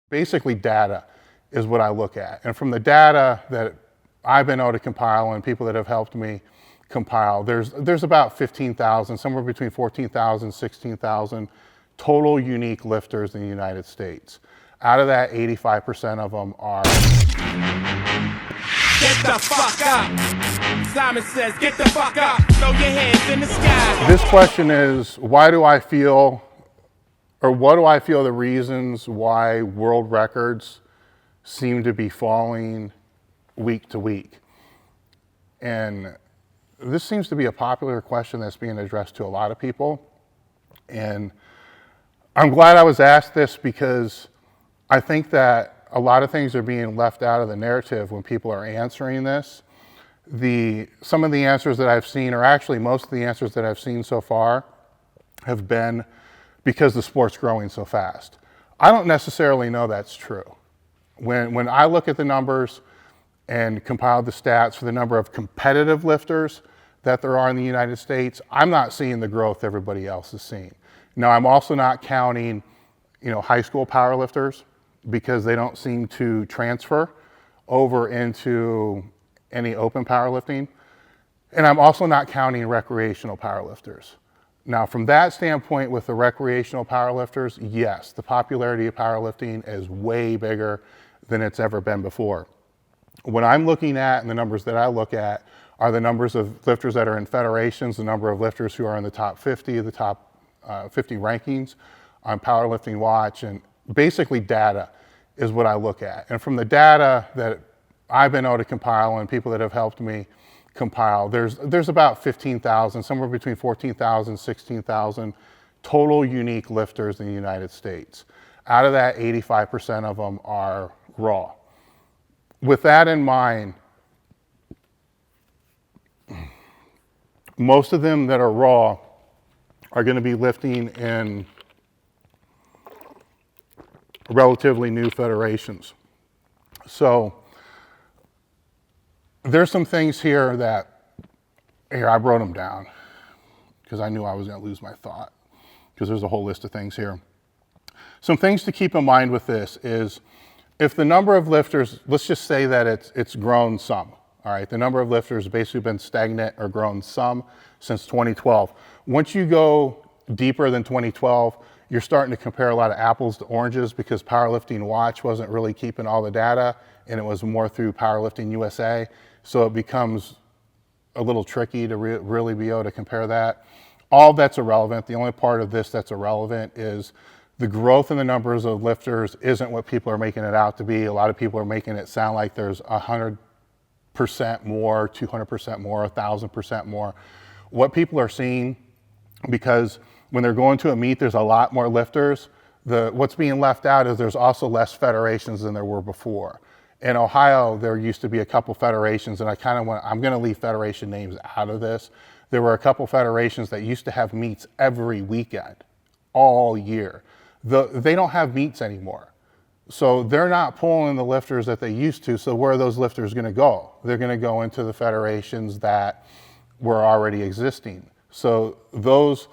Basically, data is what I look at. And from the data that I've been able to compile and people that have helped me compile, there's about 15,000, somewhere between 14,000, 16,000 total unique lifters in the United States. Out of that, 85% of them are... Get the fuck up! Simon says, get the fuck up! Throw your hands in the sky! This question is, why do I feel, or what do I feel the reasons why world records seem to be falling week to week? And this seems to be a popular question that's being addressed to a lot of people. And I'm glad I was asked this because I think that a lot of things are being left out of the narrative when people are answering this. Some of the answers that I've seen, or actually most of the answers that I've seen so far, have been because the sport's growing so fast. I don't necessarily know that's true. When I look at the numbers and compile the stats for the number of competitive lifters that there are in the United States, I'm not seeing the growth everybody else is seeing. Now, I'm also not counting, high school powerlifters, because they don't seem to transfer over into any open powerlifting. And I'm also not counting recreational powerlifters. Now, from that standpoint, with the recreational powerlifters, yes, the popularity of powerlifting is way bigger than it's ever been before. What I'm looking at, and the numbers that I look at, are the numbers of lifters that are in federations, the number of lifters who are in the top 50, the top 50 rankings on Powerlifting Watch, and basically data is what I look at. And from the data that I've been able to compile and people that have helped me compile, there's about 15,000, somewhere between 14,000, 16,000 total unique lifters in the United States. Out of that, 85% of them are raw. With that in mind, most of them that are raw are going to be lifting in relatively new federations. So there's some things here I wrote them down because I knew I was going to lose my thought, because there's a whole list of things here. Some things to keep in mind with this is, if the number of lifters, let's just say that it's grown some, all right? The number of lifters has basically been stagnant or grown some since 2012. Once you go deeper than 2012, you're starting to compare a lot of apples to oranges, because Powerlifting Watch wasn't really keeping all the data, and it was more through Powerlifting USA. So it becomes a little tricky to really be able to compare that. All that's irrelevant. The only part of this that's irrelevant is the growth in the numbers of lifters isn't what people are making it out to be. A lot of people are making it sound like there's 100% more, 200% more, 1,000% more. What people are seeing, because when they're going to a meet, there's a lot more lifters. What's being left out is there's also less federations than there were before. In Ohio, there used to be a couple federations, and I'm going to leave federation names out of this. There were a couple federations that used to have meets every weekend, all year. They don't have meets anymore. So they're not pulling the lifters that they used to. So where are those lifters going to go? They're going to go into the federations that were already existing. So those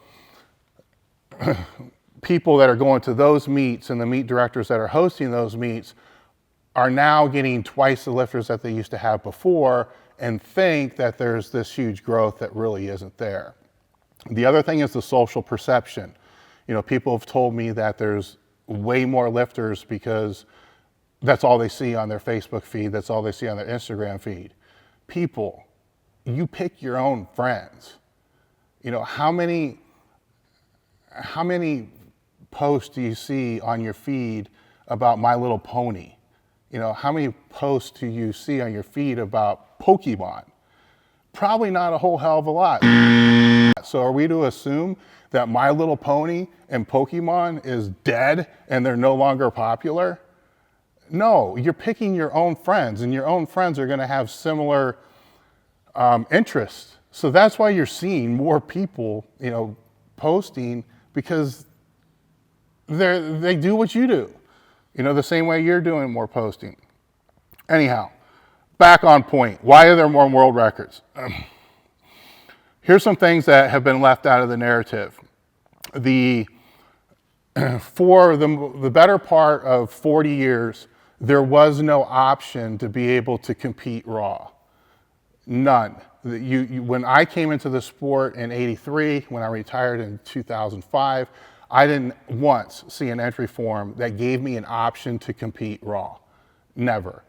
people that are going to those meets and the meet directors that are hosting those meets are now getting twice the lifters that they used to have before, and think that there's this huge growth that really isn't there. The other thing is the social perception. People have told me that there's way more lifters because that's all they see on their Facebook feed, that's all they see on their Instagram feed. People, you pick your own friends. How many posts do you see on your feed about My Little Pony? How many posts do you see on your feed about Pokemon? Probably not a whole hell of a lot. So are we to assume that My Little Pony and Pokemon is dead and they're no longer popular? No, you're picking your own friends, and your own friends are going to have similar interests. So that's why you're seeing more people, posting, because they do what you do. The same way you're doing more posting. Anyhow, back on point. Why are there more world records? Here's some things that have been left out of the narrative. For the better part of 40 years, there was no option to be able to compete raw. None. When I came into the sport in '83, when I retired in 2005, I didn't once see an entry form that gave me an option to compete raw. Never.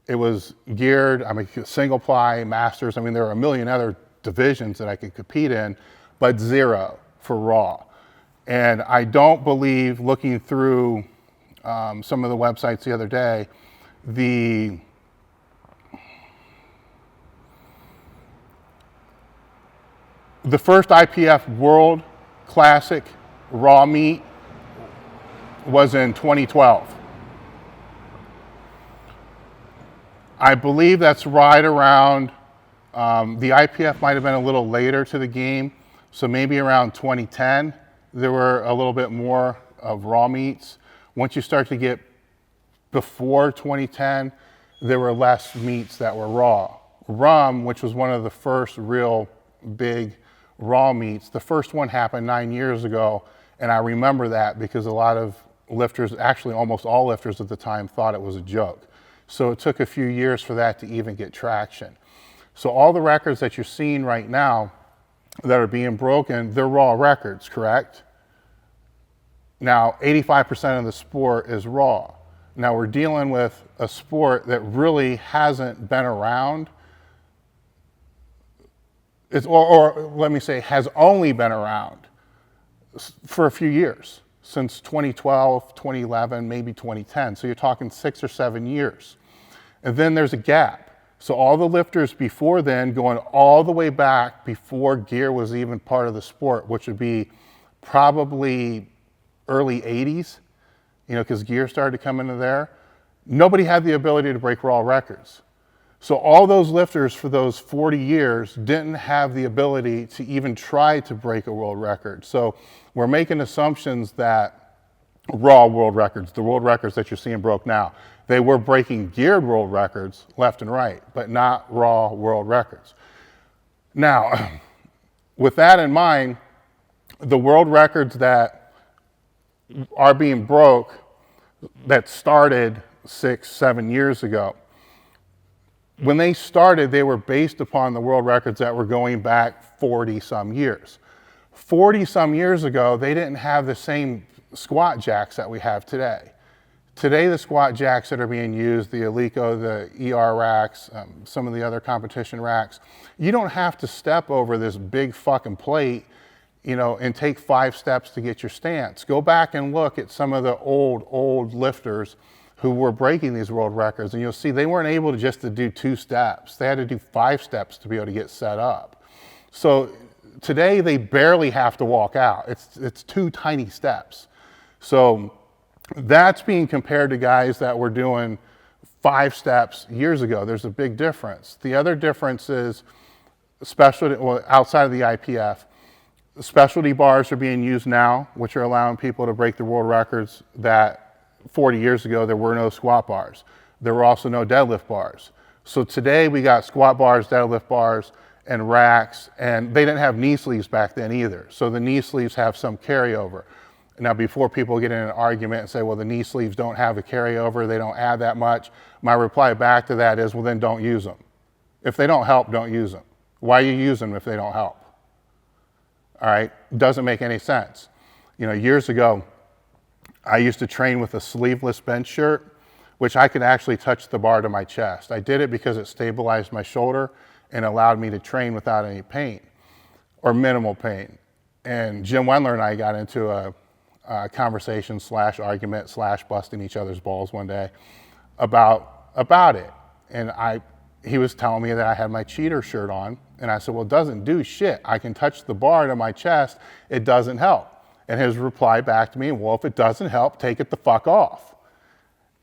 It was geared, I mean, single ply, masters. I mean, there are a million other divisions that I could compete in, but zero for raw. And I don't believe, looking through some of the websites the other day, the first IPF World Classic raw meet was in 2012. I believe that's right around, the IPF might have been a little later to the game, so maybe around 2010, there were a little bit more of raw meets. Once you start to get before 2010, there were less meets that were raw. Rum, which was one of the first real big raw meets, the first one happened 9 years ago, and I remember that because a lot of lifters, actually almost all lifters at the time, thought it was a joke. So it took a few years for that to even get traction. So all the records that you're seeing right now that are being broken, they're raw records, correct? Now, 85% of the sport is raw. Now we're dealing with a sport that really hasn't been around, or let me say, has only been around for a few years, since 2012, 2011, maybe 2010. So you're talking 6 or 7 years. And then there's a gap. So all the lifters before then, going all the way back before gear was even part of the sport, which would be probably early 80s, you know, because gear started to come into there, nobody had the ability to break raw records. So all those lifters for those 40 years didn't have the ability to even try to break a world record. So we're making assumptions that raw world records, the world records that you're seeing broke now, they were breaking geared world records left and right, but not raw world records. Now, with that in mind, the world records that are being broke that started 6, 7 years ago, when they started, they were based upon the world records that were going back 40 some years. 40 some years ago, they didn't have the same squat jacks that we have today. Today, the squat jacks that are being used, the Eleiko, the ER racks, some of the other competition racks, you don't have to step over this big fucking plate, you know, and take 5 steps to get your stance. Go back and look at some of the old lifters who were breaking these world records, and you'll see they weren't able to just to do 2 steps. They had to do 5 steps to be able to get set up. So today, they barely have to walk out. It's 2 tiny steps. So that's being compared to guys that were doing 5 steps years ago. There's a big difference. The other difference is outside of the IPF, specialty bars are being used now, which are allowing people to break the world records that 40 years ago there were no squat bars. There were also no deadlift bars. So today we got squat bars, deadlift bars, and racks, and they didn't have knee sleeves back then either. So the knee sleeves have some carryover. Now, before people get in an argument and say, well, the knee sleeves don't have a carryover, they don't add that much, my reply back to that is, well, then don't use them. If they don't help, don't use them. Why you use them if they don't help? All right, doesn't make any sense. You know, years ago, I used to train with a sleeveless bench shirt, which I could actually touch the bar to my chest. I did it because it stabilized my shoulder and allowed me to train without any pain or minimal pain. And Jim Wendler and I got into a conversation / argument / busting each other's balls one day about it. And he was telling me that I had my cheater shirt on, and I said, well, it doesn't do shit. I can touch the bar to my chest, it doesn't help. And his reply back to me, well, if it doesn't help, take it the fuck off.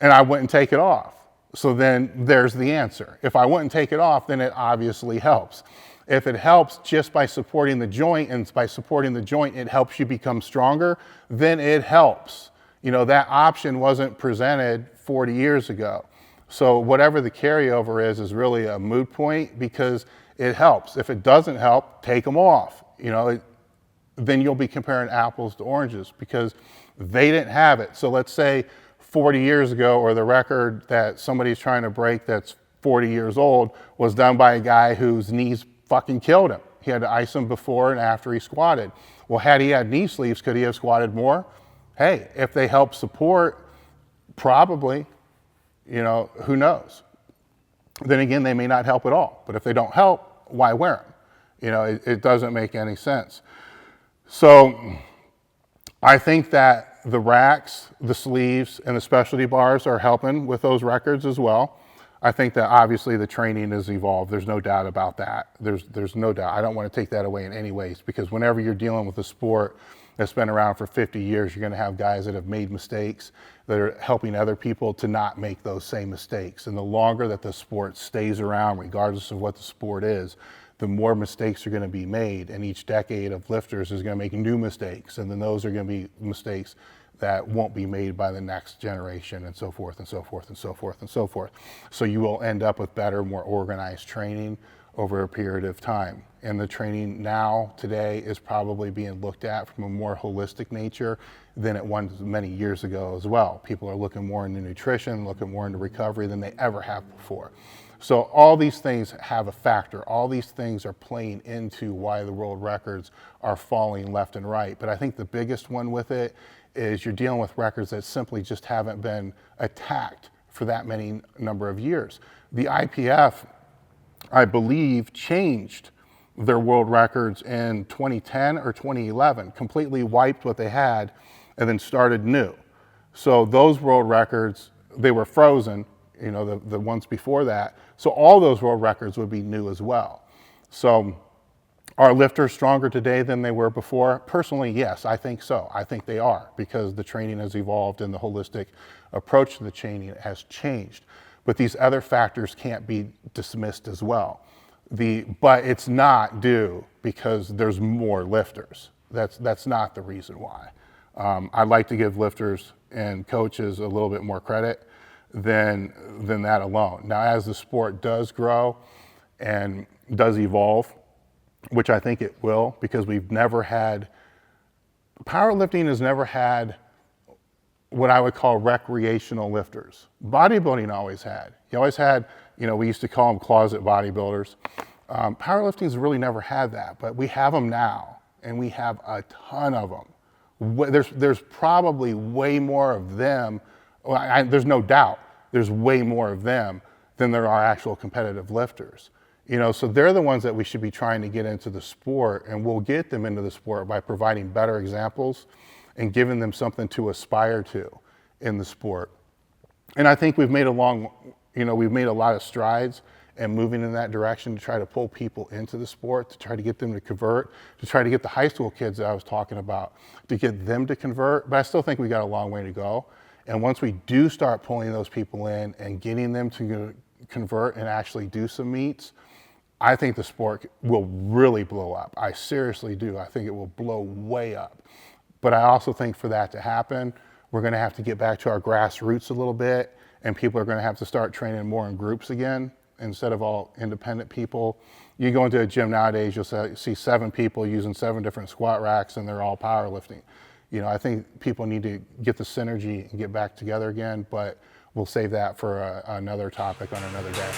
And I wouldn't take it off. So then there's the answer. If I wouldn't take it off, then it obviously helps. If it helps just by supporting the joint, and by supporting the joint it helps you become stronger, then it helps. You know, that option wasn't presented 40 years ago. So whatever the carryover is really a moot point because it helps. If it doesn't help, take them off. You know, then you'll be comparing apples to oranges, because They didn't have it. So let's say 40 years ago, or the record that somebody's trying to break that's 40 years old was done by a guy whose knees fucking killed him. He had to ice him before and after he squatted. Well, had he had knee sleeves, could he have squatted more? Hey, if they help support, probably, you know, who knows? Then again, they may not help at all. But if they don't help, why wear them? You know, it doesn't make any sense. So I think that the racks, the sleeves, and the specialty bars are helping with those records as well. I think that obviously the training has evolved. There's no doubt about that. There's no doubt. I don't want to take that away in any ways, because whenever you're dealing with a sport that's been around for 50 years, you're going to have guys that have made mistakes that are helping other people to not make those same mistakes. And the longer that the sport stays around, regardless of what the sport is, the more mistakes are going to be made. And each decade of lifters is going to make new mistakes. And then those are going to be mistakes that won't be made by the next generation, and so forth and so forth and so forth and so forth. So you will end up with better, more organized training over a period of time. And the training now, today, is probably being looked at from a more holistic nature than it was many years ago as well. People are looking more into nutrition, looking more into recovery than they ever have before. So all these things have a factor. All these things are playing into why the world records are falling left and right. But I think the biggest one with it is you're dealing with records that simply just haven't been attacked for that many number of years. The IPF, I believe, changed their world records in 2010 or 2011, completely wiped what they had and then started new. So those world records, they were frozen, you know, the ones before that. So all those world records would be new as well. So are lifters stronger today than they were before? Personally, yes, I think so. I think they are, because the training has evolved and the holistic approach to the training has changed. But these other factors can't be dismissed as well. But it's not due because there's more lifters. That's not the reason why. I'd like to give lifters and coaches a little bit more credit than that alone. Now, as the sport does grow and does evolve, which I think it will, because powerlifting has never had what I would call recreational lifters. Bodybuilding always had. You always had, you know, we used to call them closet bodybuilders. Powerlifting's really never had that, but we have them now, and we have a ton of them. There's probably way more of them. Well, there's no doubt there's way more of them than there are actual competitive lifters. You know, so they're the ones that we should be trying to get into the sport, and we'll get them into the sport by providing better examples and giving them something to aspire to in the sport. And I think we've made a lot of strides and moving in that direction to try to pull people into the sport, to try to get them to convert, to try to get the high school kids that I was talking about, to get them to convert. But I still think we got a long way to go. And once we do start pulling those people in and getting them to convert and actually do some meets, I think the sport will really blow up. I seriously do. I think it will blow way up. But I also think for that to happen, we're going to have to get back to our grassroots a little bit, and people are going to have to start training more in groups again instead of all independent people. You go into a gym nowadays, you'll see 7 people using 7 different squat racks, and they're all powerlifting. You know, I think people need to get the synergy and get back together again, but we'll save that for another topic on another day.